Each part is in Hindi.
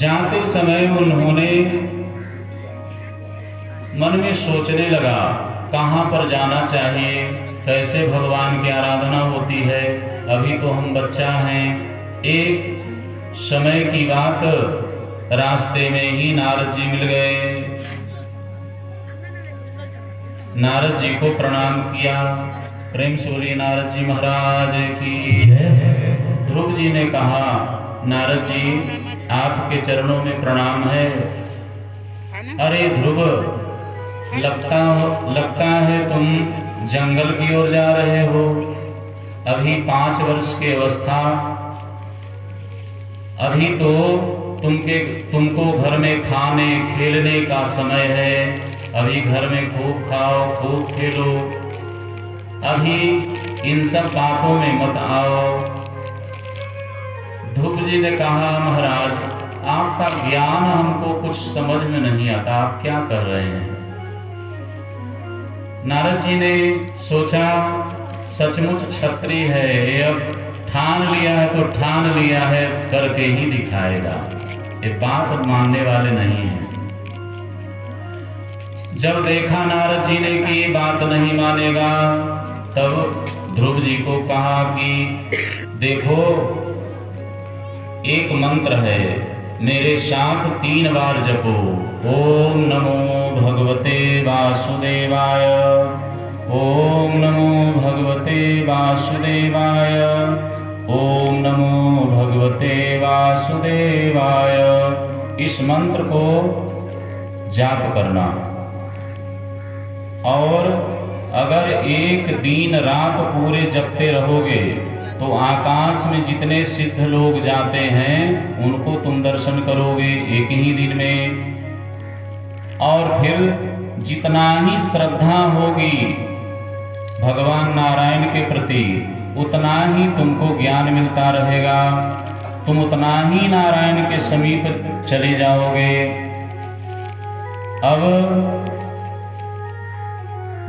जाते समय उन्होंने मन में सोचने लगा कहाँ पर जाना चाहिए, कैसे भगवान की आराधना होती है। अभी तो हम बच्चा हैं। एक समय की बात, रास्ते में ही नारद जी मिल गए। नारद जी को प्रणाम किया। प्रेम से बोलिए नारद जी महाराज की। ध्रुव जी ने कहा, नारद जी आपके चरणों में प्रणाम है। अरे ध्रुव, लगता है तुम जंगल की ओर जा रहे हो। अभी 5 वर्ष की अवस्था, अभी तो तुमको घर में खाने खेलने का समय है। अभी घर में खूब खाओ, खूब खेलो, अभी इन सब बातों में मत आओ। ध्रुव जी ने कहा, महाराज आपका ज्ञान हमको कुछ समझ में नहीं आता, आप क्या कर रहे हैं। नारद जी ने सोचा सचमुच क्षत्रिय है, अब ठान लिया है तो ठान लिया है, करके ही दिखाएगा। ये बात मानने वाले नहीं हैं। जब देखा नारद जी ने कि ये बात नहीं मानेगा, तब ध्रुव जी को कहा कि देखो एक मंत्र है, मेरे साथ 3 बार जपो। ओम नमो भगवते वासुदेवाय, ओम नमो भगवते वासुदेवाय, ओम नमो भगवते वासुदेवाय। इस मंत्र को जाप करना, और अगर एक दिन रात पूरे जपते रहोगे तो आकाश में जितने सिद्ध लोग जाते हैं उनको तुम दर्शन करोगे एक ही दिन में। और फिर जितना ही श्रद्धा होगी भगवान नारायण के प्रति, उतना ही तुमको ज्ञान मिलता रहेगा, तुम उतना ही नारायण के समीप चले जाओगे। अब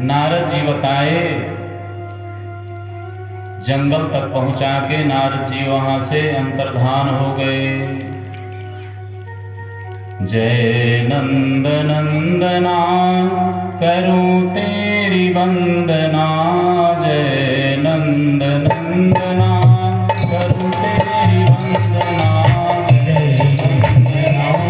नारद जी बताए, जंगल तक पहुंचा के नारद जी वहां से अंतर्धान हो गए। जय नंद नंदना करूं तेरी वंदना, जय नंद नंदना करूं तेरी वंदना, जय नंदना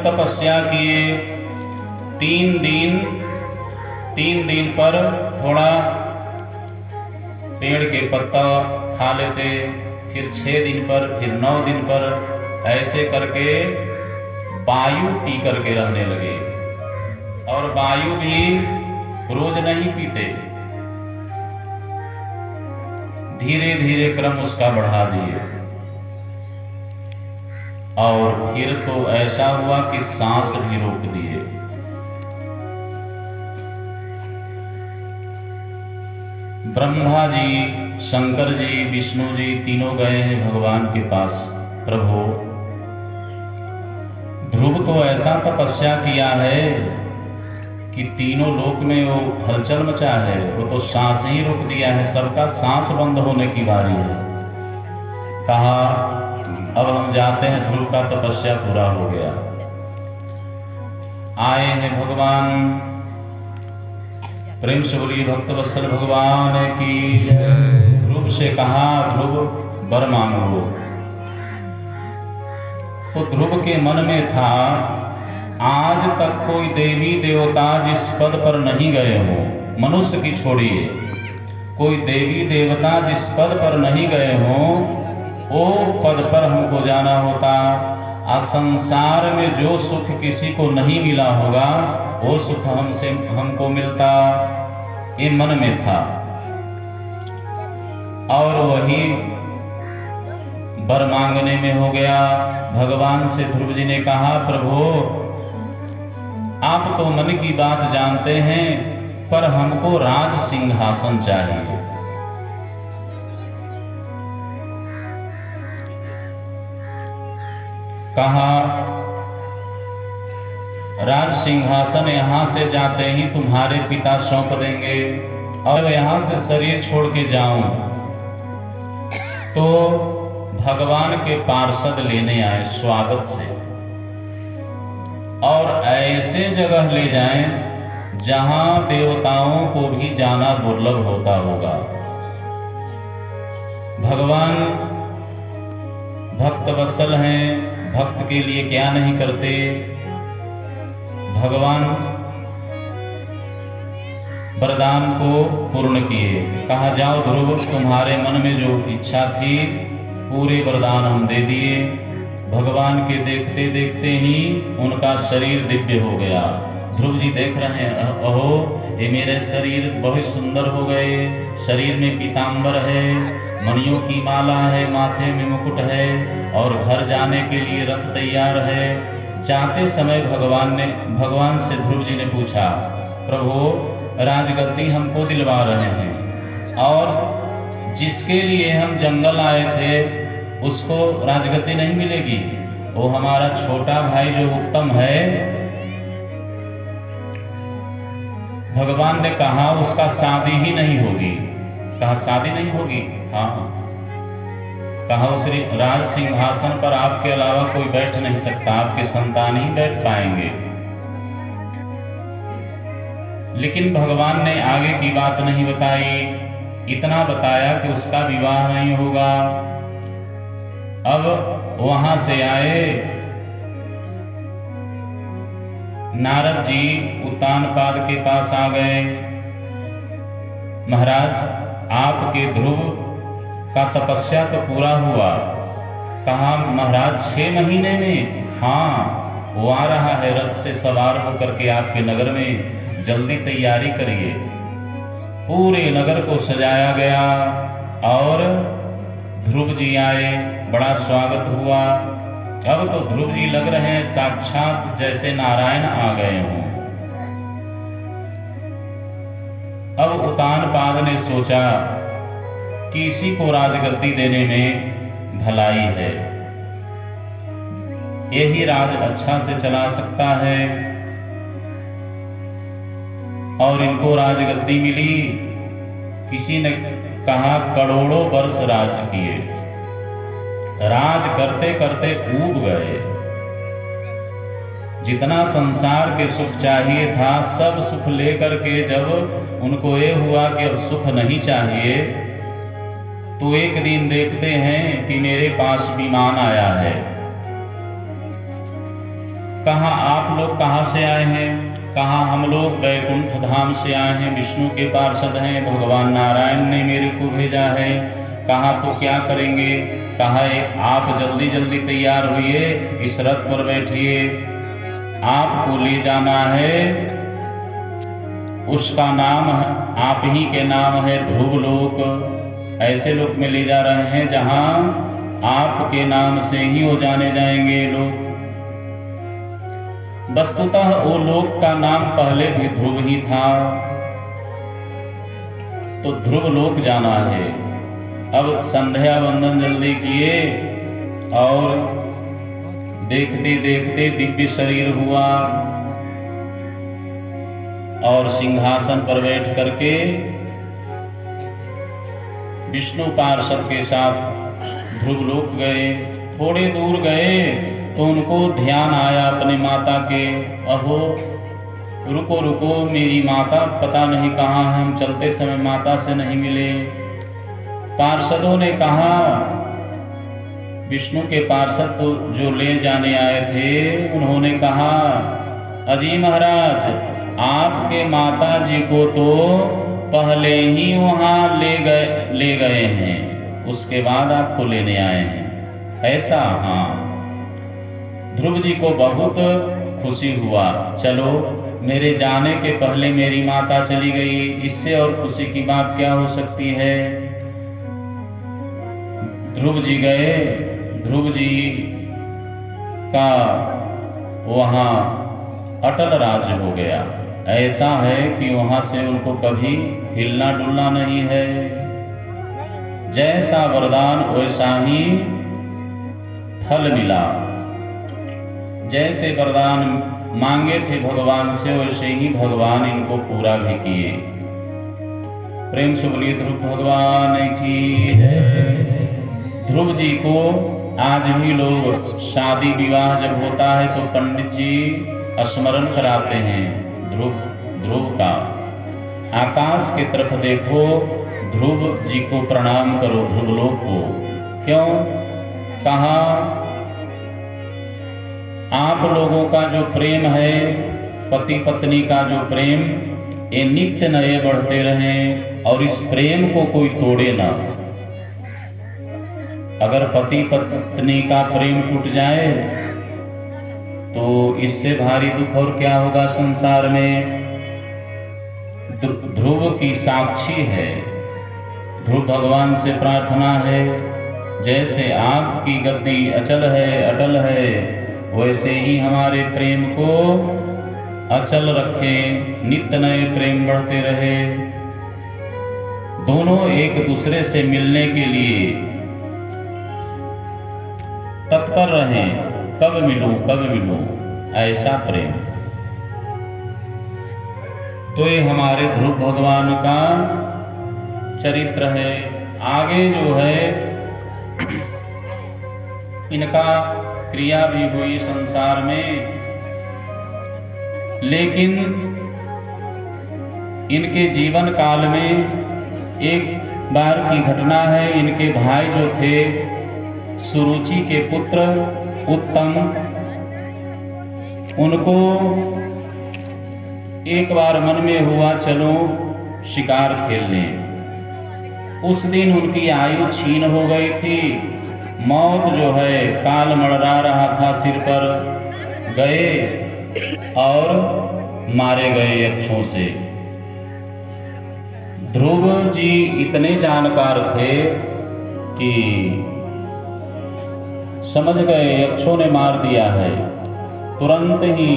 तपस्या किए। 3 दिन पर थोड़ा के पत्ता खा लेते, फिर 6 दिन पर, फिर 9 दिन पर, ऐसे करके वायु पी करके रहने लगे। और वायु भी रोज नहीं पीते, धीरे धीरे क्रम उसका बढ़ा दिए। और फिर तो ऐसा हुआ कि सांस भी रोक दिए। ब्रह्मा जी, शंकर जी, विष्णु जी तीनों गए हैं भगवान के पास। प्रभु, ध्रुव तो ऐसा तपस्या किया है कि तीनों लोक में वो हलचल मचा है, वो तो सांस ही रोक दिया है, सबका सांस बंद होने की बारी है। कहा अब हम जाते हैं, ध्रुव का तपस्या पूरा हो गया। आए हैं भगवान, प्रेम से बोलिए भक्त वत्सल भगवान की। ध्रुव से कहा, ध्रुव वर मांगो। तो ध्रुव के मन में था, आज तक कोई देवी देवता जिस पद पर नहीं गए हो, मनुष्य की छोड़िए, कोई देवी देवता जिस पद पर नहीं गए हो, वो पद पर हमको जाना होता। आज संसार में जो सुख किसी को नहीं मिला होगा, वो सुख हमको मिलता, ये मन में था। और वही वर मांगने में हो गया। भगवान से ध्रुव जी ने कहा, प्रभु आप तो मन की बात जानते हैं, पर हमको राज सिंहासन चाहिए। कहा राज सिंहासन यहां से जाते ही तुम्हारे पिता सौंप देंगे, और यहां से शरीर छोड़ के जाऊं तो भगवान के पार्षद लेने आए स्वागत से, और ऐसे जगह ले जाएं जहां देवताओं को भी जाना दुर्लभ होता होगा। भगवान भक्त वत्सल हैं, भक्त के लिए क्या नहीं करते। भगवान वरदान को पूर्ण किए। कहा जाओ ध्रुव, तुम्हारे मन में जो इच्छा थी पूरे वरदान हम दे दिए। भगवान के देखते देखते ही उनका शरीर दिव्य हो गया। ध्रुव जी देख रहे हैं, अहो ये मेरे शरीर बहुत सुंदर हो गए, शरीर में पीतांबर है, मणियों की माला है, माथे में मुकुट है, और घर जाने के लिए रथ तैयार है। जाते समय भगवान से ध्रुव जी ने पूछा, प्रभु राजगद्दी हमको दिलवा रहे हैं, और जिसके लिए हम जंगल आए थे उसको राजगद्दी नहीं मिलेगी, वो हमारा छोटा भाई जो उत्तम है। भगवान ने कहा उसका शादी ही नहीं होगी। कहा शादी नहीं होगी? हाँ। कहा उस राज सिंहासन पर आपके अलावा कोई बैठ नहीं सकता, आपके संतान ही बैठ पाएंगे। लेकिन भगवान ने आगे की बात नहीं बताई, इतना बताया कि उसका विवाह नहीं होगा। अब वहां से आए नारद जी, उत्तानपाद के पास आ गए। महाराज आपके ध्रुव का तपस्या तो पूरा हुआ। कहा महाराज 6 महीने में? हाँ, वो आ रहा है रथ से सवार होकर के आपके नगर में, जल्दी तैयारी करिए। पूरे नगर को सजाया गया और ध्रुव जी आए, बड़ा स्वागत हुआ। अब तो ध्रुव जी लग रहे हैं साक्षात जैसे नारायण आ गए हों। अब उत्तानपाद ने सोचा कि इसी को राजगद्दी देने में भलाई है, यही राज अच्छा से चला सकता है। और इनको राजगद्दी मिली। किसी ने कहा करोड़ों वर्ष राज किए, राज करते करते ऊब गए। जितना संसार के सुख चाहिए था सब सुख लेकर के जब उनको ये हुआ कि अब सुख नहीं चाहिए, तो एक दिन देखते हैं कि मेरे पास विमान आया है। कहा आप लोग कहां से आए हैं? कहा हम लोग वैकुंठ धाम से आए हैं, विष्णु के पार्षद हैं, भगवान नारायण ने मेरे को भेजा है। कहा तो क्या करेंगे? कहा आप जल्दी जल्दी तैयार होइए, इस रथ पर बैठिए, आपको ले जाना है, उसका नाम आप ही के नाम है ध्रुवलोक। ऐसे लोक में ले जा रहे हैं जहां आपके नाम से ही वो जाने जाएंगे लोग। वस्तुतः वो लोक का नाम पहले भी ध्रुव ही था, तो ध्रुव लोक जाना है। अब संध्या वंदन जल्दी किए और देखते देखते दिव्य शरीर हुआ और सिंहासन पर बैठ करके विष्णु पार्षद के साथ ध्रुवलोक गए। थोड़े दूर गए तो उनको ध्यान आया अपने माता के। अहो रुको रुको, मेरी माता पता नहीं कहाँ है, हम चलते समय माता से नहीं मिले। पार्षदों ने कहा, विष्णु के पार्षद तो जो ले जाने आए थे उन्होंने कहा, अजी महाराज आपके माता जी को तो पहले ही वहां ले गए हैं, उसके बाद आपको लेने आए हैं। ऐसा? हाँ। ध्रुव जी को बहुत खुशी हुआ, चलो मेरे जाने के पहले मेरी माता चली गई, इससे और खुशी की बात क्या हो सकती है। ध्रुव जी गए, ध्रुव जी का वहां अटल राज्य हो गया। ऐसा है कि वहां से उनको कभी हिलना डुलना नहीं है। जैसा वरदान वैसा ही फल मिला। जैसे वरदान मांगे थे भगवान से, वैसे ही भगवान इनको पूरा भी किए। प्रेम से बोलिए ध्रुव भगवान की जय। ध्रुव जी को आज भी लोग शादी विवाह जब होता है तो पंडित जी स्मरण कराते हैं ध्रुव का। आकाश की तरफ देखो, ध्रुव जी को प्रणाम करो, ध्रुवलोक को। क्यों? कहा आप लोगों का जो प्रेम है, पति पत्नी का जो प्रेम, ये नित्य नए बढ़ते रहें और इस प्रेम को कोई तोड़े ना। अगर पति पत्नी का प्रेम टूट जाए तो इससे भारी दुख और क्या होगा संसार में। ध्रुव की साक्षी है, ध्रुव भगवान से प्रार्थना है, जैसे आपकी गद्दी अचल है, अटल है, वैसे ही हमारे प्रेम को अचल रखें, नित्य नए प्रेम बढ़ते रहे। दोनों एक दूसरे से मिलने के लिए तत्पर रहें, कब मिलूं, ऐसा प्रेम। तो ये हमारे ध्रुव भगवान का चरित्र है। आगे जो है इनका क्रिया भी हुई संसार में, लेकिन इनके जीवन काल में एक बार की घटना है। इनके भाई जो थे, सुरुचि के पुत्र उत्तम, उनको एक बार मन में हुआ चलो शिकार खेलने। उस दिन उनकी आयु क्षीण हो गई थी, मौत जो है काल मड़रा रहा था सिर पर। गए और मारे गए यक्षों से। ध्रुव जी इतने जानकार थे कि समझ गए यक्षों ने मार दिया है। तुरंत ही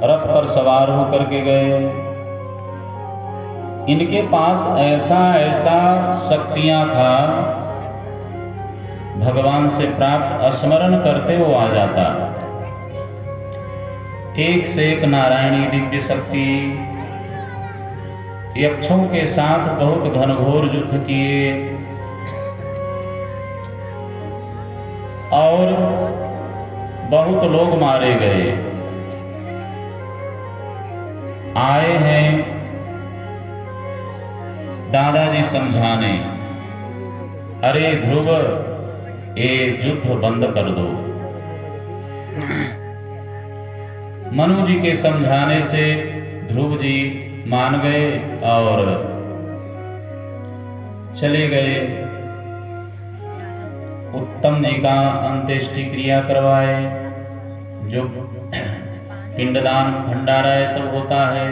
रथ पर सवार होकर के गए। इनके पास ऐसा शक्तियां था, भगवान से प्राप्त स्मरण करते वो आ जाता। एक से एक नारायणी दिव्य शक्ति। यक्षों के साथ बहुत घनघोर युद्ध किए और बहुत लोग मारे गए। आए हैं दादाजी समझाने, अरे ध्रुव ये युद्ध बंद कर दो, मनु जी के समझाने से ध्रुव जी मान गए और चले गए। उत्तम जी का अंत्येष्टि क्रिया करवाए, जो पिंडदान भंडारा ये सब होता है।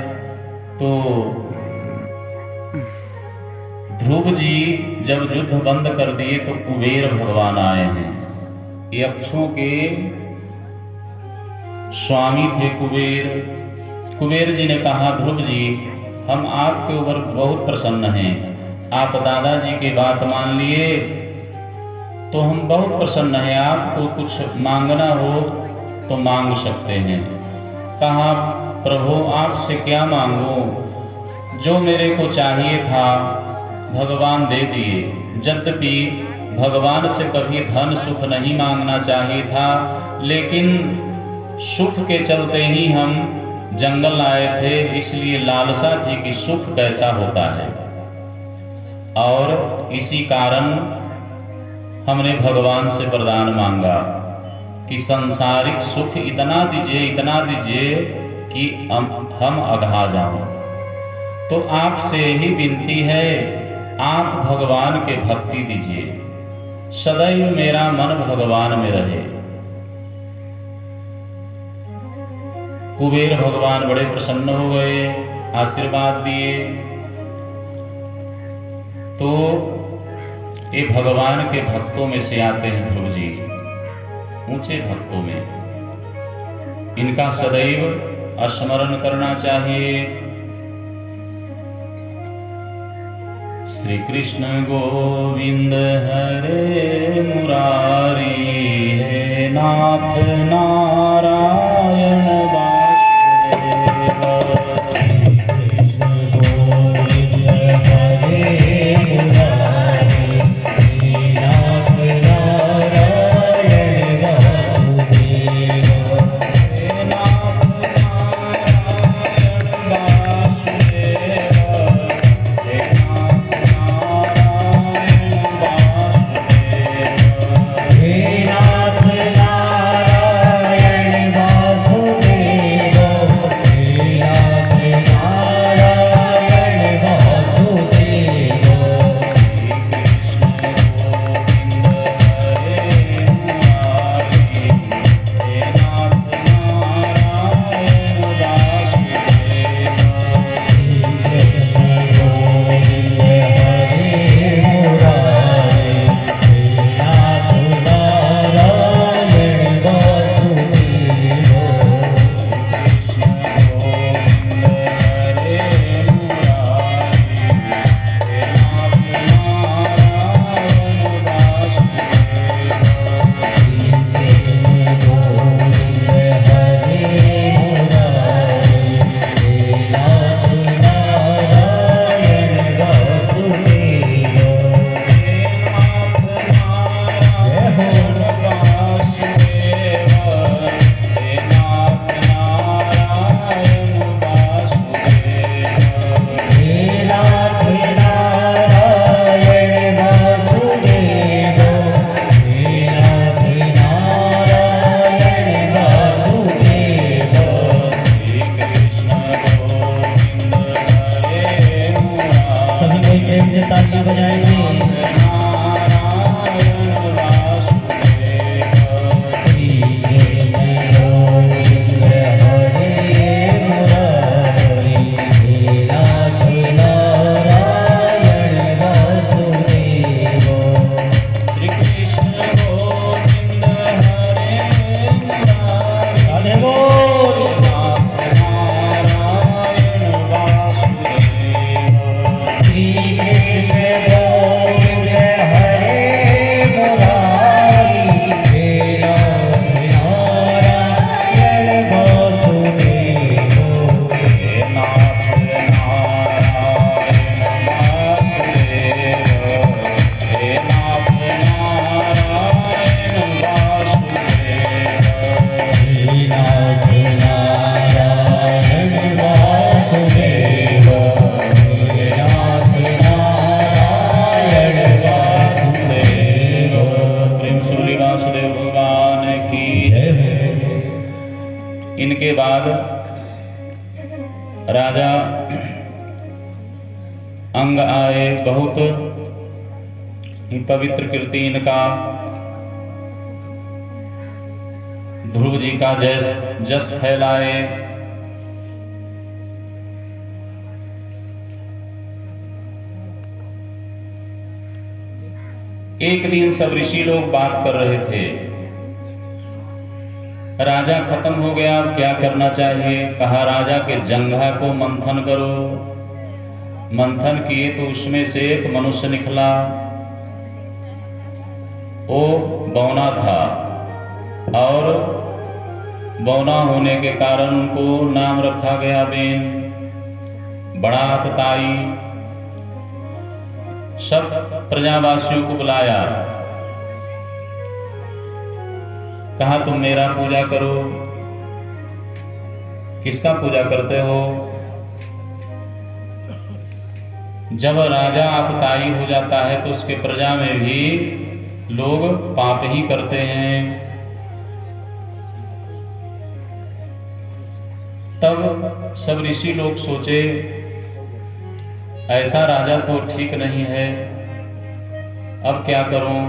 तो ध्रुव जी जब युद्ध बंद कर दिए तो कुबेर भगवान आए हैं। यक्षों के स्वामी थे कुबेर। कुबेर जी ने कहा, ध्रुव जी हम आपके ऊपर बहुत प्रसन्न हैं, आप दादाजी की बात मान लिए तो हम बहुत प्रसन्न हैं, आपको कुछ मांगना हो तो मांग सकते हैं। कहा, प्रभु आपसे क्या मांगूं, जो मेरे को चाहिए था भगवान दे दिए। यद्यपि भगवान से कभी धन सुख नहीं मांगना चाहिए था, लेकिन सुख के चलते ही हम जंगल आए थे, इसलिए लालसा थी कि सुख कैसा होता है, और इसी कारण हमने भगवान से वरदान मांगा कि सांसारिक सुख इतना दीजिए कि हम अघा जाऊं। तो आपसे ही विनती है, आप भगवान के भक्ति दीजिए, सदैव मेरा मन भगवान में रहे। कुबेर भगवान बड़े प्रसन्न हो गए, आशीर्वाद दिए। तो ये भगवान के भक्तों में से आते हैं ध्रुव जी, ऊंचे भक्तों में। इनका सदैव स्मरण करना चाहिए। श्री कृष्ण गोविंद हरे मुरारी, हे नाथ नारायण आए। बहुत ही पवित्र कीर्ति इनका। ध्रुव जी का जस फैलाए। एक दिन सब ऋषि लोग बात कर रहे थे। राजा खत्म हो गया, अब क्या करना चाहिए। कहा राजा के जंघा को मंथन करो। मंथन किए तो उसमें से एक मनुष्य निकला। वो बौना था और बौना होने के कारण उनको नाम रखा गया बेन। बड़ा आतताई। सब प्रजावासियों को बुलाया। कहा तुम मेरा पूजा करो। किसका पूजा करते हो। जब राजा आतताई हो जाता है तो उसके प्रजा में भी लोग पाप ही करते हैं। तब सब ऋषि लोग सोचे ऐसा राजा तो ठीक नहीं है, अब क्या करूं।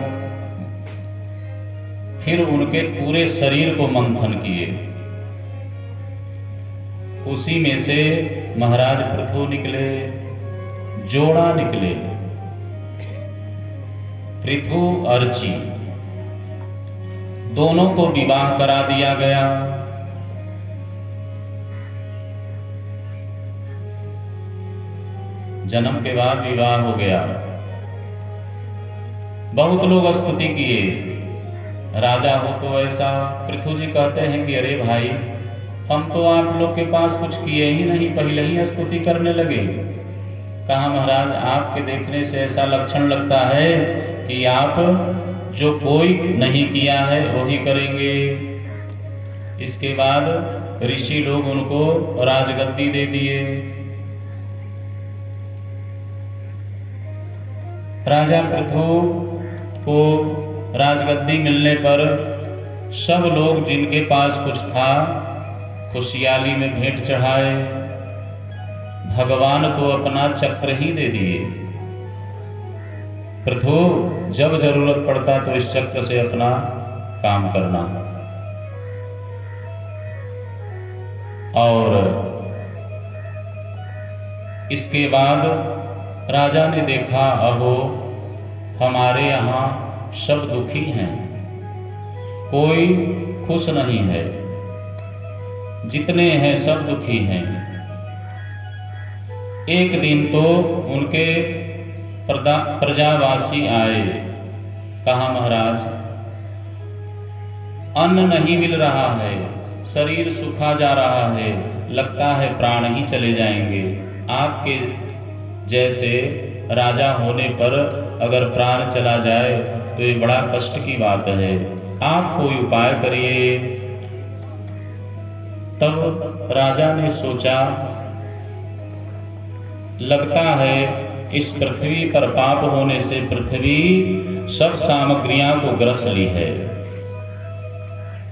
फिर उनके पूरे शरीर को मंथन किए। उसी में से महाराज पृथु निकले, जोड़ा निकले, पृथु अर्ची, दोनों को विवाह करा दिया गया। जन्म के बाद विवाह हो गया। बहुत लोग स्तुति किए, राजा हो तो ऐसा। पृथु जी कहते हैं कि अरे भाई, हम तो आप लोग के पास कुछ किए ही नहीं, पहले ही स्तुति करने लगे। कहा महाराज, आपके देखने से ऐसा लक्षण लगता है कि आप जो कोई नहीं किया है वही करेंगे। इसके बाद ऋषि लोग उनको राजगद्दी दे दिए। राजा पृथु को राजगद्दी मिलने पर सब लोग जिनके पास कुछ था खुशहाली में भेंट चढ़ाए। भगवान को अपना चक्र ही दे दिए। पृथु, जब जरूरत पड़ता तो इस चक्र से अपना काम करना। और इसके बाद राजा ने देखा, अहो हमारे यहाँ सब दुखी हैं, कोई खुश नहीं है, जितने हैं सब दुखी हैं। एक दिन तो उनके प्रजावासी आए। कहा महाराज, अन्न नहीं मिल रहा है, शरीर सूखा जा रहा है, लगता है प्राण ही चले जाएंगे। आपके जैसे राजा होने पर अगर प्राण चला जाए तो ये बड़ा कष्ट की बात है, आप कोई उपाय करिए। तब राजा ने सोचा, लगता है इस पृथ्वी पर पाप होने से पृथ्वी सब सामग्रियां को ग्रस ली है।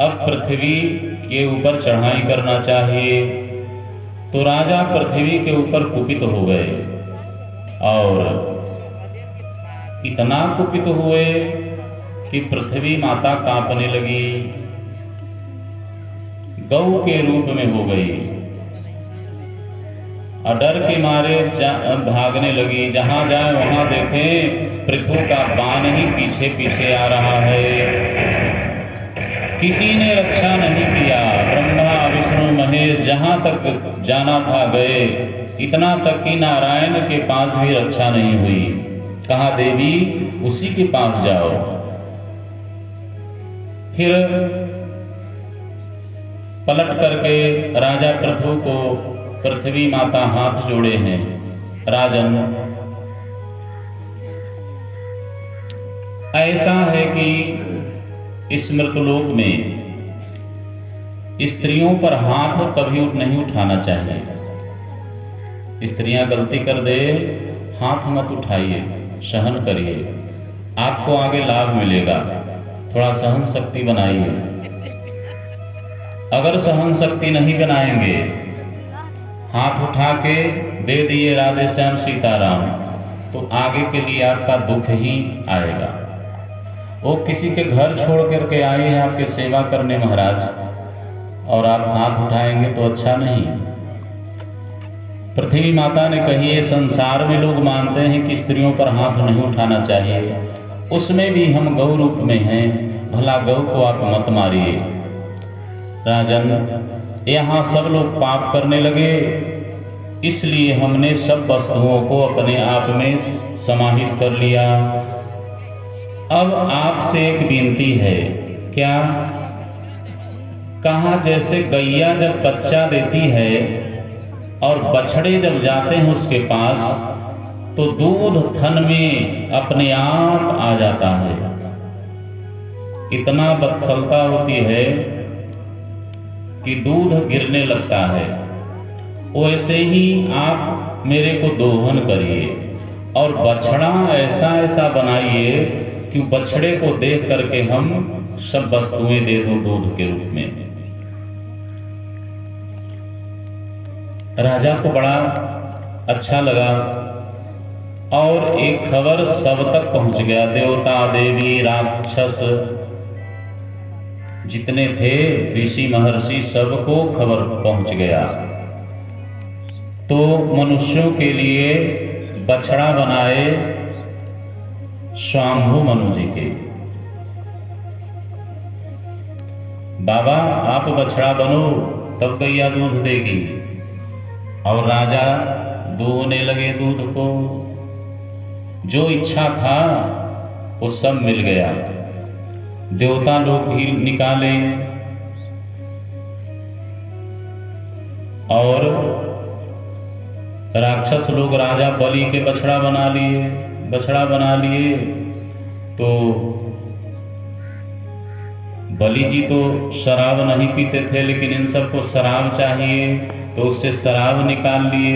अब पृथ्वी के ऊपर चढ़ाई करना चाहिए। तो राजा पृथ्वी के ऊपर कुपित हो गए और इतना कुपित हुए कि पृथ्वी माता कांपने लगी, गौ के रूप में हो गई और डर के मारे भागने लगी। जहां जाए वहां देखे पृथु का बाण ही पीछे पीछे आ रहा है। किसी ने रक्षा नहीं किया। ब्रह्मा विष्णु महेश जहां तक जाना था गए, इतना तक कि नारायण के पास भी रक्षा नहीं हुई। कहा देवी उसी के पास जाओ। फिर पलट करके राजा पृथु को पृथ्वी माता हाथ जोड़े हैं, राजन ऐसा है कि इस मृतलोक में स्त्रियों पर हाथ कभी नहीं उठाना चाहिए। स्त्रियां गलती कर दे, हाथ मत उठाइए, सहन करिए, आपको आगे लाभ मिलेगा। थोड़ा सहन शक्ति बनाइए। अगर सहन शक्ति नहीं बनाएंगे, हाथ उठा के दे दिए राधे श्याम सीताराम, तो आगे के लिए आपका दुख ही आएगा। वो किसी के घर छोड़ करके आए हैं आपके सेवा करने महाराज, और आप हाथ उठाएंगे तो अच्छा नहीं। पृथ्वी माता ने कही है, संसार में लोग मानते हैं कि स्त्रियों पर हाथ नहीं उठाना चाहिए, उसमें भी हम गौ रूप में हैं, भला गौ को आप मत मारिए। राजन, यहाँ सब लोग पाप करने लगे, इसलिए हमने सब वस्तुओं को अपने आप में समाहित कर लिया। अब आपसे एक विनती है। क्या? कहा जैसे गैया जब बच्चा देती है और बछड़े जब जाते हैं उसके पास, तो दूध थन में अपने आप आ जाता है। इतना बदसलता होती है कि दूध गिरने लगता है। वैसे ही आप मेरे को दोहन करिए और बछड़ा ऐसा ऐसा बनाइए कि बछड़े को देख करके हम सब वस्तुएं दे दो दूध के रूप में। राजा को बड़ा अच्छा लगा और एक खबर सब तक पहुंच गया। देवता, देवी, राक्षस जितने थे, ऋषि महर्षि, सबको खबर पहुंच गया। तो मनुष्यों के लिए बछड़ा बनाए स्वाम्भु मनु जी के। बाबा आप बछड़ा बनो तब गैया दूध देगी। और राजा दूहने लगे दूध को। जो इच्छा था वो सब मिल गया। देवता लोग भी निकाले और राक्षस लोग राजा बलि के बछड़ा बना लिए। तो बलि जी तो शराब नहीं पीते थे, लेकिन इन सबको शराब चाहिए, तो उससे शराब निकाल लिए।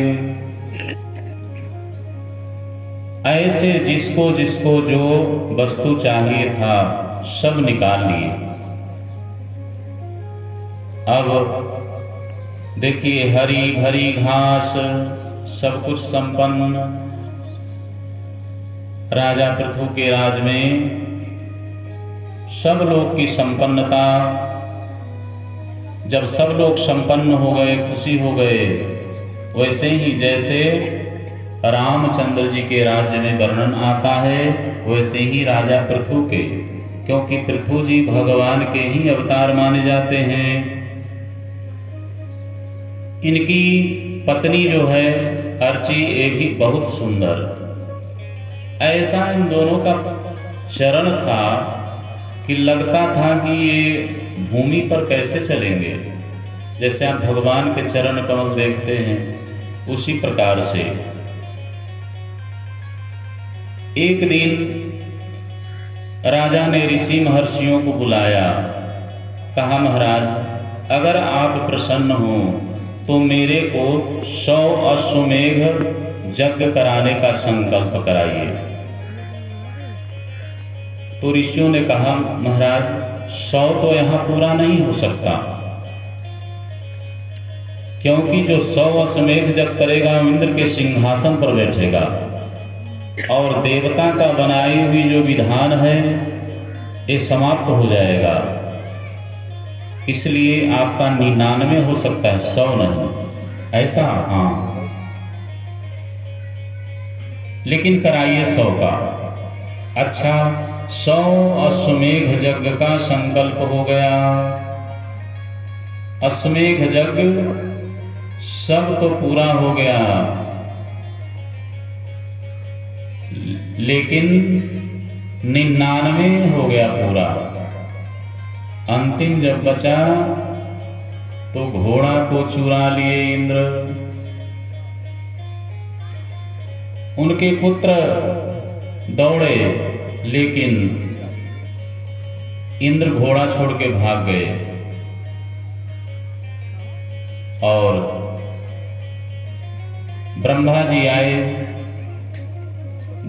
ऐसे जिसको जिसको जो वस्तु चाहिए था सब निकाल लिए। अब देखिए हरी भरी घास, सब कुछ संपन्न। राजा पृथु के राज में सब लोग की संपन्नता। जब सब लोग संपन्न हो गए, खुशी हो गए, वैसे ही जैसे रामचंद्र जी के राज्य में वर्णन आता है, वैसे ही राजा पृथु के, क्योंकि पृथु जी भगवान के ही अवतार माने जाते हैं। इनकी पत्नी जो है अर्ची, ये भी बहुत सुंदर। ऐसा इन दोनों का चरण था कि लगता था कि ये भूमि पर कैसे चलेंगे। जैसे आप भगवान के चरण कमल देखते हैं, उसी प्रकार से। एक दिन राजा ने ऋषि महर्षियों को बुलाया। कहा महाराज अगर आप प्रसन्न हो तो मेरे को 100 अश्वमेघ यज्ञ कराने का संकल्प कराइए। तो ऋषियों ने कहा महाराज 100 तो यहाँ पूरा नहीं हो सकता, क्योंकि जो 100 अश्वमेघ यज्ञ करेगा इंद्र के सिंहासन पर बैठेगा, और देवता का बनाई हुई जो विधान है ये समाप्त हो जाएगा। इसलिए आपका 99 हो सकता है, 100 नहीं। ऐसा? हाँ, लेकिन कराइए 100 का। अच्छा, 100 अश्वमेघ यज्ञ का संकल्प हो गया। अश्वमेघ यज्ञ सब तो पूरा हो गया, लेकिन 99 हो गया पूरा। अंतिम जब बचा तो घोड़ा को चुरा लिए इंद्र। उनके पुत्र दौड़े, लेकिन इंद्र घोड़ा छोड़ के भाग गए। और ब्रह्मा जी आए,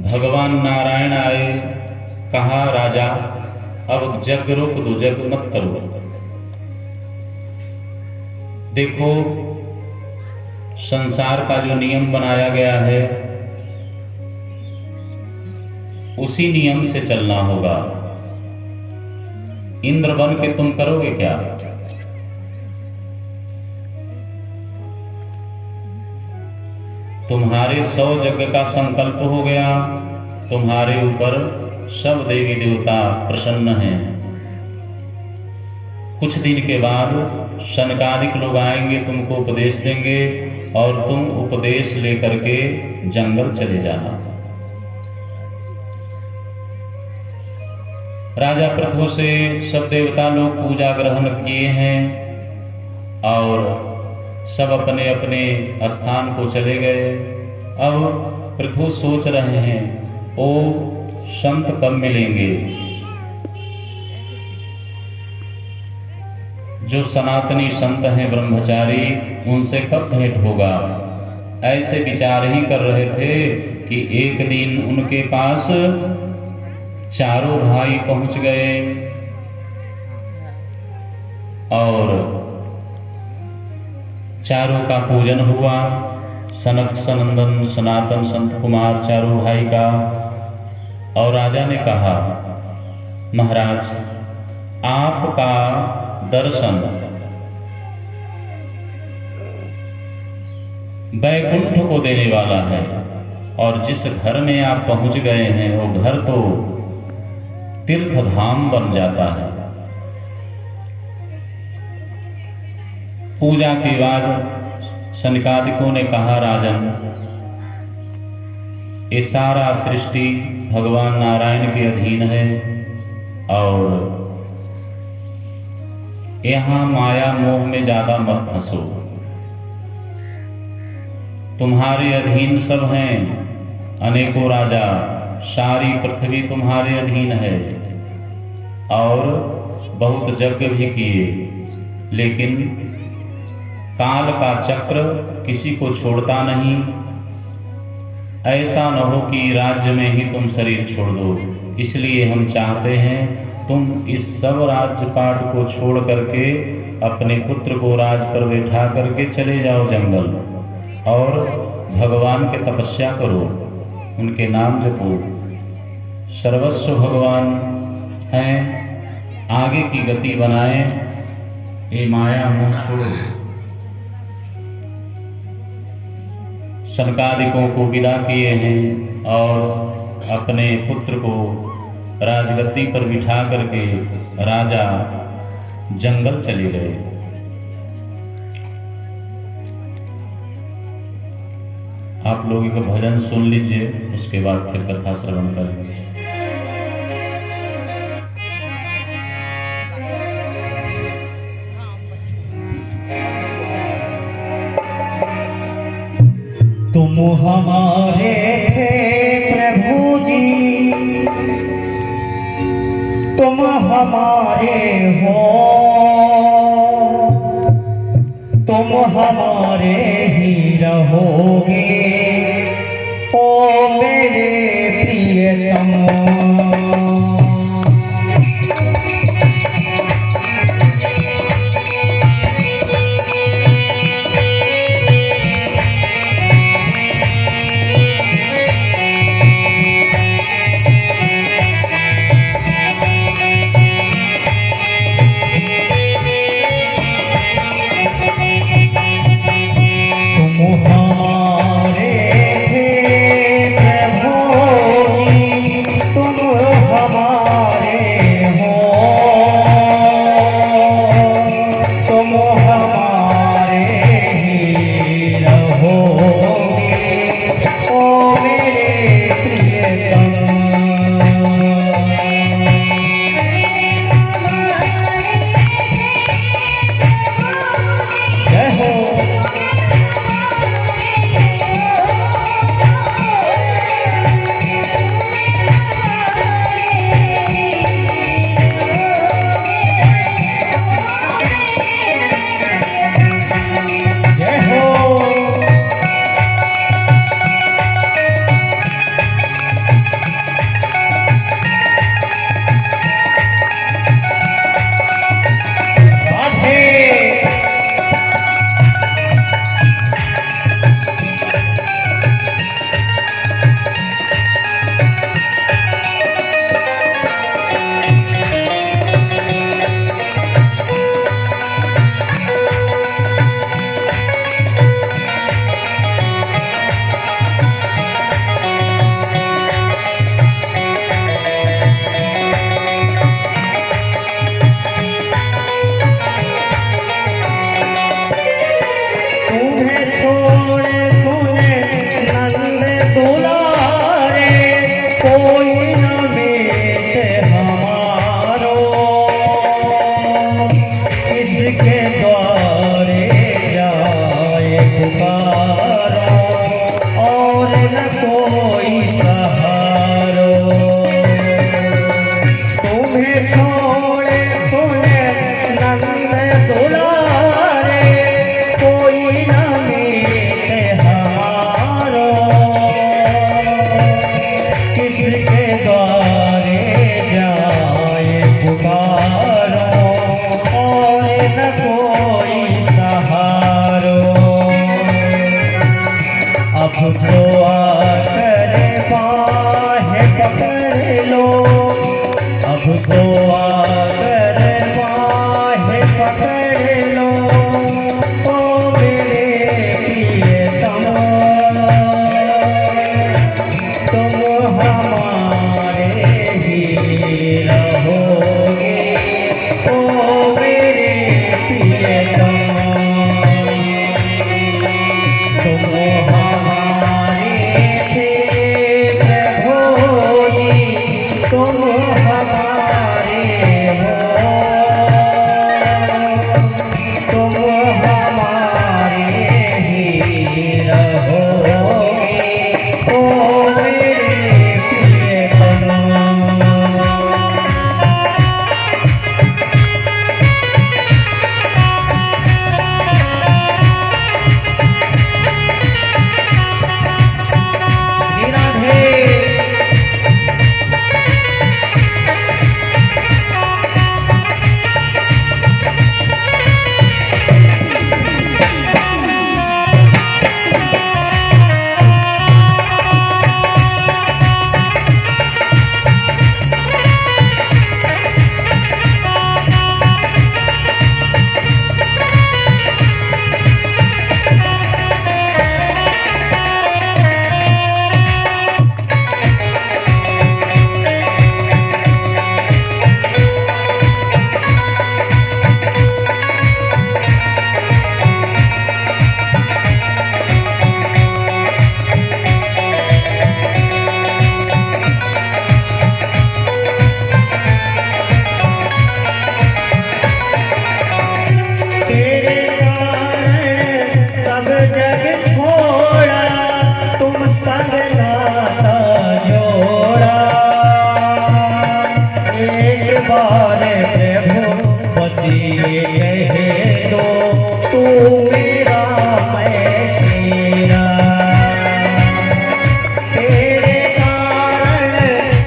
भगवान नारायण आए। कहा राजा अब जग रोक दो, जग मत करो। देखो संसार का जो नियम बनाया गया है उसी नियम से चलना होगा। इंद्र बन के तुम करोगे क्या? तुम्हारे 100 यज्ञ का संकल्प हो गया, तुम्हारे ऊपर सब देवी देवता प्रसन्न हैं। कुछ दिन के बाद शनकादिक लोग आएंगे, तुमको उपदेश देंगे और तुम उपदेश लेकर के जंगल चले जाना। राजा पृथु से सब देवता लोग पूजा ग्रहण किए हैं और सब अपने अपने स्थान को चले गए। अब पृथु सोच रहे हैं, ओ संत कब मिलेंगे, जो सनातनी संत हैं ब्रह्मचारी, उनसे कब भेंट होगा। ऐसे विचार ही कर रहे थे कि एक दिन उनके पास चारों भाई पहुंच गए और चारों का पूजन हुआ। सनक सनंदन सनातन संत कुमार चारों भाई का। और राजा ने कहा, महाराज आपका दर्शन वैकुंठ को देने वाला है और जिस घर में आप पहुंच गए हैं वो घर तो तीर्थ धाम बन जाता है। पूजा के बाद सनकादिकों ने कहा, राजन ये सारा सृष्टि भगवान नारायण के अधीन है और यहाँ माया मोह में ज्यादा मत फंसो। तुम्हारे अधीन सब हैं, अनेकों राजा, सारी पृथ्वी तुम्हारे अधीन है और बहुत यज्ञ भी किए, लेकिन काल का चक्र किसी को छोड़ता नहीं। ऐसा न हो कि राज्य में ही तुम शरीर छोड़ दो, इसलिए हम चाहते हैं तुम इस सब राज्यपाट को छोड़ करके अपने पुत्र को राज पर बैठा करके चले जाओ जंगल और भगवान के तपस्या करो, उनके नाम जपो। सर्वस्व भगवान हैं, आगे की गति बनाएं, ये माया मोह छोड़ो। सनकादिकों को विदा किए हैं और अपने पुत्र को राजगद्दी पर बिठा करके राजा जंगल चले गए। आप लोग एक भजन सुन लीजिए, उसके बाद फिर कथा श्रवण करेंगे। तुम हमारे थे प्रभु जी, तुम हमारे हो, तुम हमारे ही रहोगे ओ मेरे प्रियतम। जिसके द्वारे जाए पुकारो और न कोई सहारो। अब तो आकर बाहें पकड़ लो, अब तो आकर बाहें पकड़ लो, ओ मेरे प्रियतम तुम हमारे ही रहोगे, ओ मेरे प्रियतम तुम हमारे थे प्रभु जी, तुम हमारे हो, तुम हमारे ही रहोगे, ओ मेरे प्रियतम। कह दो तू मेरा मैं तेरा, तेरे कारण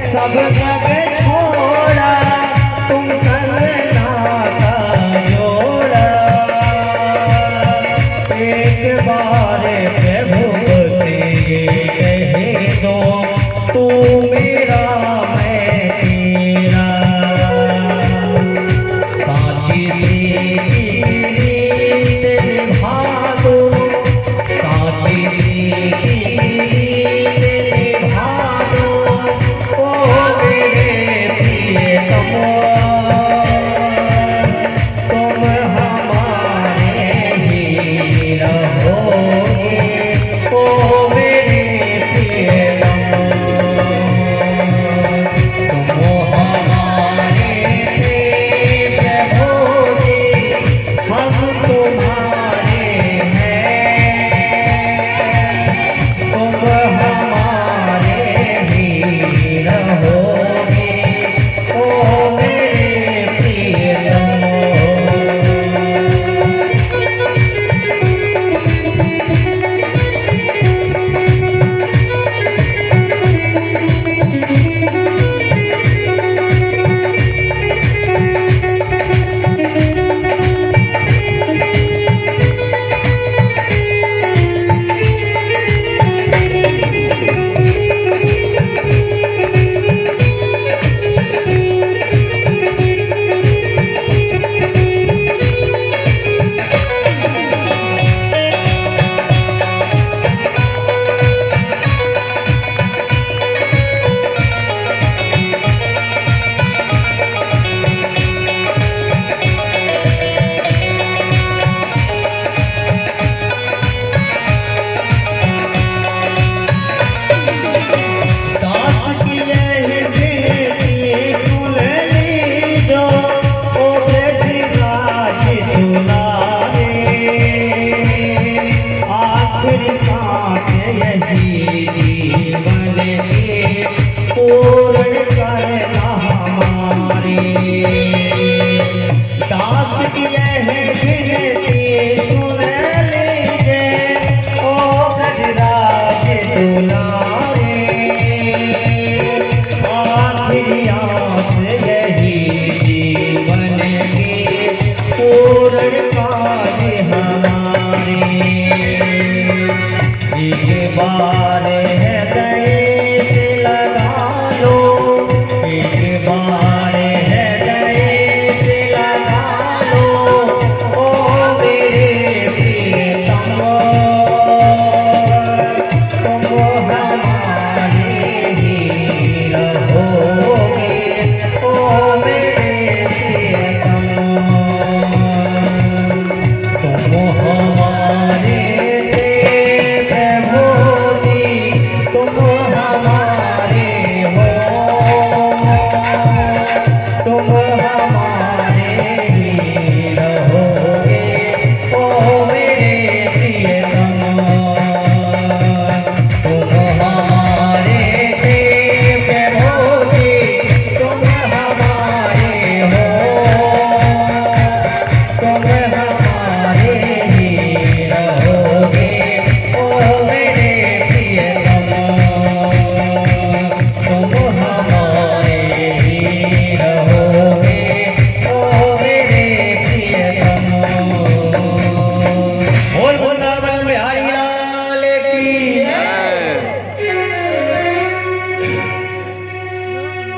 सब जग छोड़ा, तुम संग नाता जोड़ा। एक बार प्रभु से कह दो तू मेरा मैं तेरा, साची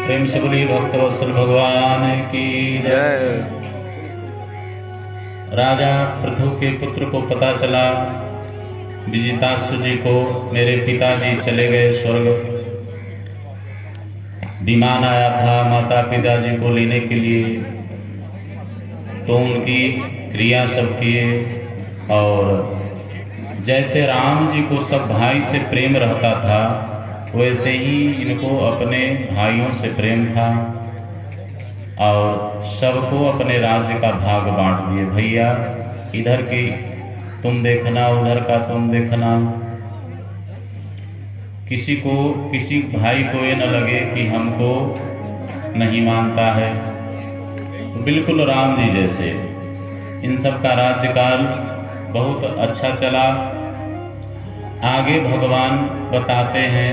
प्रेम से बोलिए भक्तवत्सल भगवान की जय। राजा पृथु के पुत्र को पता चला विजिताश्व जी को मेरे पिताजी चले गए स्वर्ग। विमान आया था माता पिताजी को लेने के लिए, तो उनकी क्रिया सब किए। और जैसे राम जी को सब भाई से प्रेम रहता था, वैसे ही इनको अपने भाइयों से प्रेम था और सबको अपने राज्य का भाग बांट दिए। भैया इधर की तुम देखना, उधर का तुम देखना। किसी भाई को ये न लगे कि हमको नहीं मानता है। तो बिल्कुल राम जी जैसे इन सब का राज्यकाल बहुत अच्छा चला। आगे भगवान बताते हैं,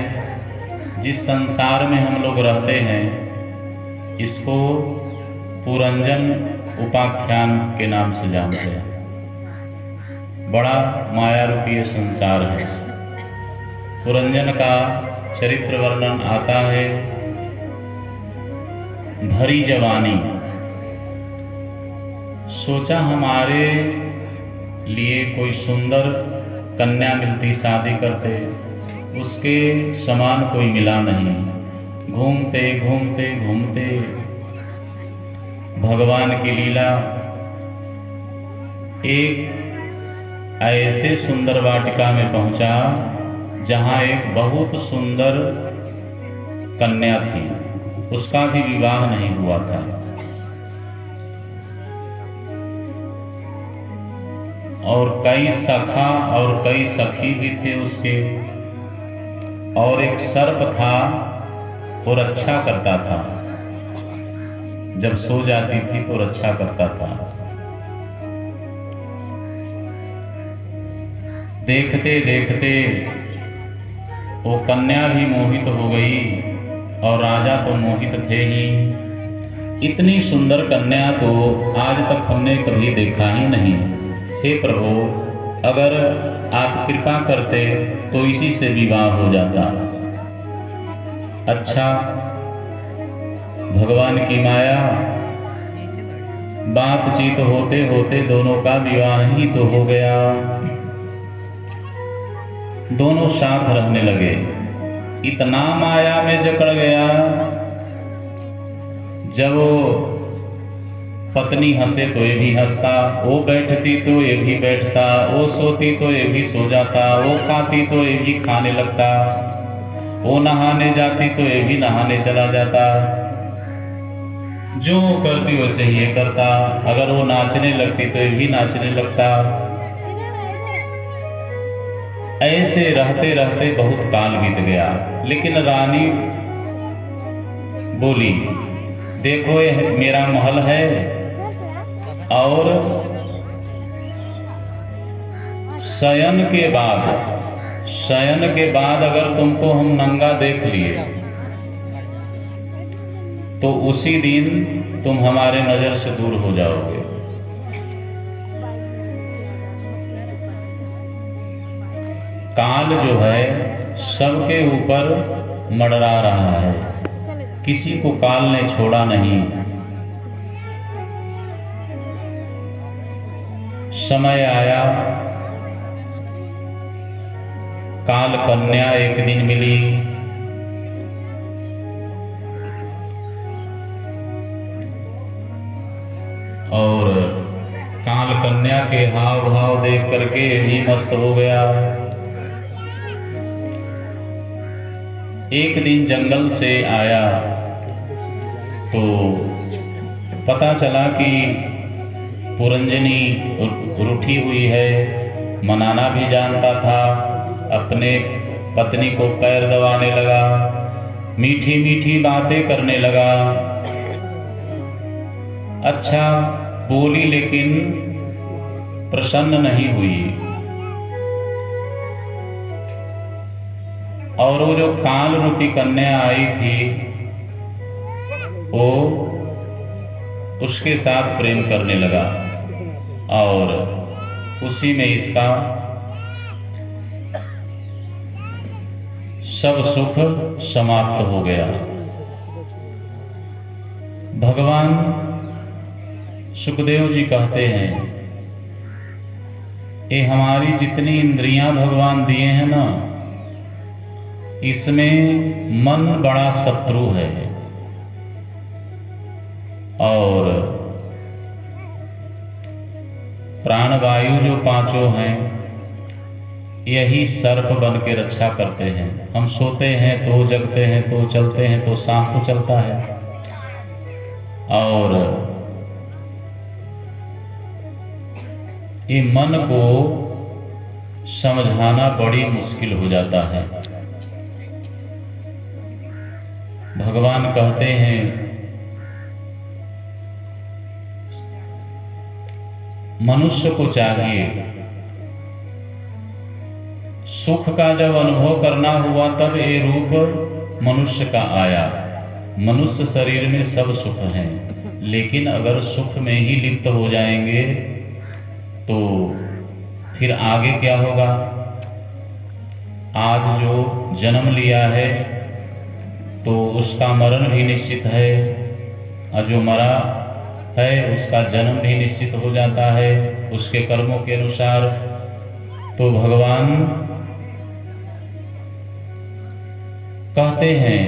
जिस संसार में हम लोग रहते हैं इसको पुरंजन उपाख्यान के नाम से जानते हैं। बड़ा माया रूपी ये संसार है। पुरंजन का चरित्र वर्णन आता है। भरी जवानी, सोचा हमारे लिए कोई सुंदर कन्या मिलती, शादी करते, उसके समान कोई मिला नहीं। घूमते घूमते घूमते भगवान की लीला, एक ऐसे सुंदर वाटिका में पहुंचा जहां एक बहुत सुंदर कन्या थी, उसका भी विवाह नहीं हुआ था। और कई सखा और कई सखी भी थे उसके। और एक सर्प था, वो रक्षा करता था, जब सो जाती थी तो रक्षा करता था। देखते देखते वो कन्या भी मोहित हो गई और राजा तो मोहित थे ही। इतनी सुंदर कन्या तो आज तक हमने कभी देखा ही नहीं। हे प्रभु, अगर आप कृपा करते तो इसी से विवाह हो जाता। अच्छा, भगवान की माया, बातचीत होते होते दोनों का विवाह ही तो हो गया। दोनों साथ रहने लगे। इतना माया में जकड़ गया, जब वो पत्नी हंसे तो ये भी हंसता, वो बैठती तो ये भी बैठता, वो सोती तो ये भी सो जाता, वो खाती तो ये भी खाने लगता, वो नहाने जाती तो ये भी नहाने चला जाता। जो करती वैसे ही ये करता। अगर वो नाचने लगती तो ये भी नाचने लगता। ऐसे रहते रहते बहुत काल बीत गया। लेकिन रानी बोली, देखो ये मेरा महल है, और शयन के बाद अगर तुमको हम नंगा देख लिए तो उसी दिन तुम हमारे नजर से दूर हो जाओगे। काल जो है सबके ऊपर मंडरा रहा है, किसी को काल ने छोड़ा नहीं। समय आया, काल कन्या एक दिन मिली। और काल कन्या के हाव भाव देख करके भी मस्त हो गया। एक दिन जंगल से आया तो पता चला कि पुरंजनी रूठी हुई है। मनाना भी जानता था। अपने पत्नी को पैर दबाने लगा, मीठी मीठी बातें करने लगा। अच्छा बोली, लेकिन प्रसन्न नहीं हुई। और वो जो काल रूपी कन्या आई थी, वो उसके साथ प्रेम करने लगा और उसी में इसका सब सुख समाप्त हो गया। भगवान सुखदेव जी कहते हैं, ये हमारी जितनी इंद्रियां भगवान दिए हैं ना, इसमें मन बड़ा शत्रु है। और प्राणवायु जो पांचों हैं, यही सर्प बन के रक्षा करते हैं। हम सोते हैं तो जगते हैं तो चलते हैं तो सांस तो चलता है, और ये मन को समझाना बड़ी मुश्किल हो जाता है। भगवान कहते हैं, मनुष्य को चाहिए, सुख का जब अनुभव करना हुआ तब ये रूप मनुष्य का आया। मनुष्य शरीर में सब सुख हैं, लेकिन अगर सुख में ही लिप्त हो जाएंगे तो फिर आगे क्या होगा। आज जो जन्म लिया है तो उसका मरण भी निश्चित है, और जो मरा है उसका जन्म भी निश्चित हो जाता है उसके कर्मों के अनुसार। तो भगवान कहते हैं,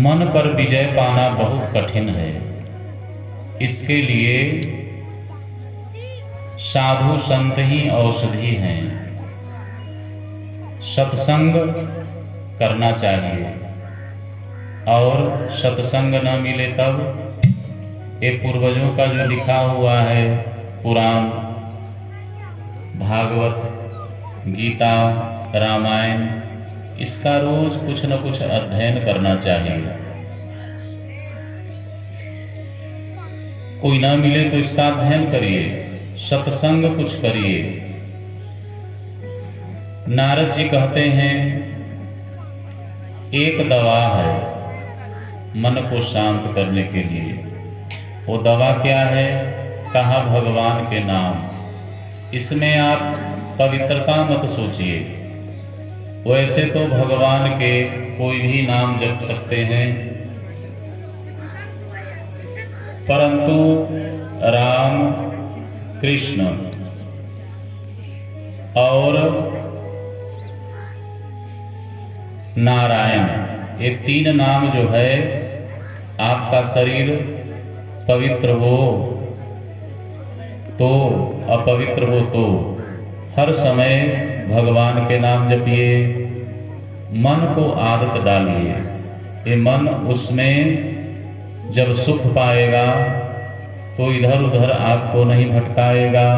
मन पर विजय पाना बहुत कठिन है। इसके लिए साधु संत ही औषधि हैं। सत्संग करना चाहिए, और सत्संग न मिले तब ये पूर्वजों का जो लिखा हुआ है, पुराण, भागवत, गीता, रामायण, इसका रोज कुछ न कुछ अध्ययन करना चाहिए। कोई ना मिले तो इसका अध्ययन करिए, सत्संग कुछ करिए। नारद जी कहते हैं, एक दवा है मन को शांत करने के लिए। वो दवा क्या है? कहा भगवान के नाम। इसमें आप पवित्रता मत सोचिए, वैसे तो भगवान के कोई भी नाम जप सकते हैं, परंतु राम, कृष्ण और नारायण, ये तीन नाम जो है, आपका शरीर पवित्र हो तो अपवित्र हो तो हर समय भगवान के नाम जपिए। मन को आदत डालिए, ये मन उसमें जब सुख पाएगा तो इधर उधर आपको नहीं भटकाएगा,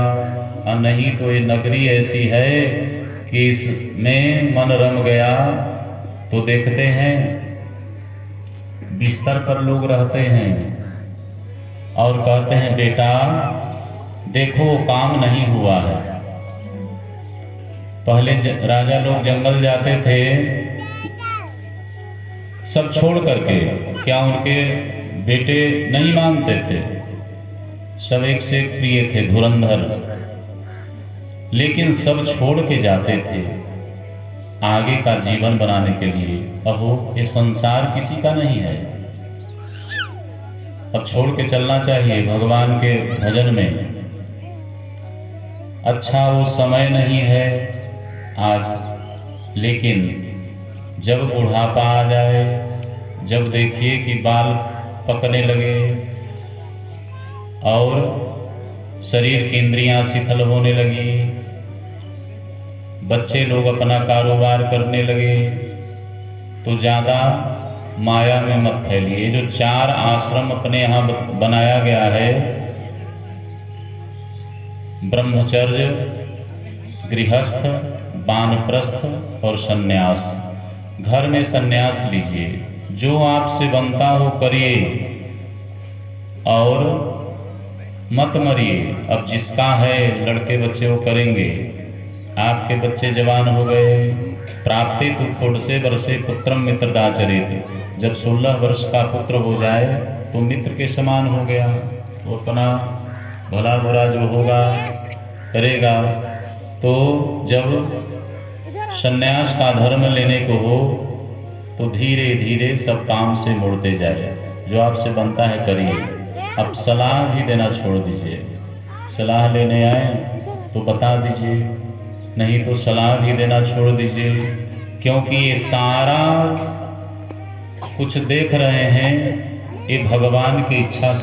और नहीं तो ये नगरी ऐसी है कि इसमें मन रम गया तो देखते हैं बिस्तर पर लोग रहते हैं और कहते हैं, बेटा देखो काम नहीं हुआ है। पहले राजा लोग जंगल जाते थे सब छोड़ करके, क्या उनके बेटे नहीं मानते थे? सब एक से एक प्रिय थे, धुरंधर, लेकिन सब छोड़ के जाते थे आगे का जीवन बनाने के लिए। अहो, ये संसार किसी का नहीं है, अब छोड़ के चलना चाहिए भगवान के भजन में। अच्छा वो समय नहीं है आज, लेकिन जब बुढ़ापा आ जाए, जब देखिए कि बाल पकने लगे और शरीर की इंद्रियां शिथिल होने लगी, बच्चे लोग अपना कारोबार करने लगे, तो ज़्यादा माया में मत फैलिए। जो 4 आश्रम अपने यहाँ बनाया गया है, ब्रह्मचर्य, गृहस्थ, वानप्रस्थ और सन्यास। घर में सन्यास लीजिए, जो आपसे बनता हो करिए और मत मरिए। अब जिसका है लड़के बच्चे वो करेंगे, आपके बच्चे जवान हो गए। प्राप्ते तो थोड़ से वर्षे पुत्रम मित्रदाचरेत, जब 16 वर्ष का पुत्र हो जाए तो मित्र के समान हो गया, वो अपना भला बुरा जो होगा करेगा। तो जब संन्यास का धर्म लेने को हो तो धीरे धीरे सब काम से मुड़ते जाए। जो आपसे बनता है करिए। अब सलाह भी देना छोड़ दीजिए। सलाह लेने आए तो बता दीजिए, नहीं तो सलाह भी देना छोड़ दीजिए, क्योंकि ये सारा कुछ देख रहे हैं, ये भगवान की इच्छा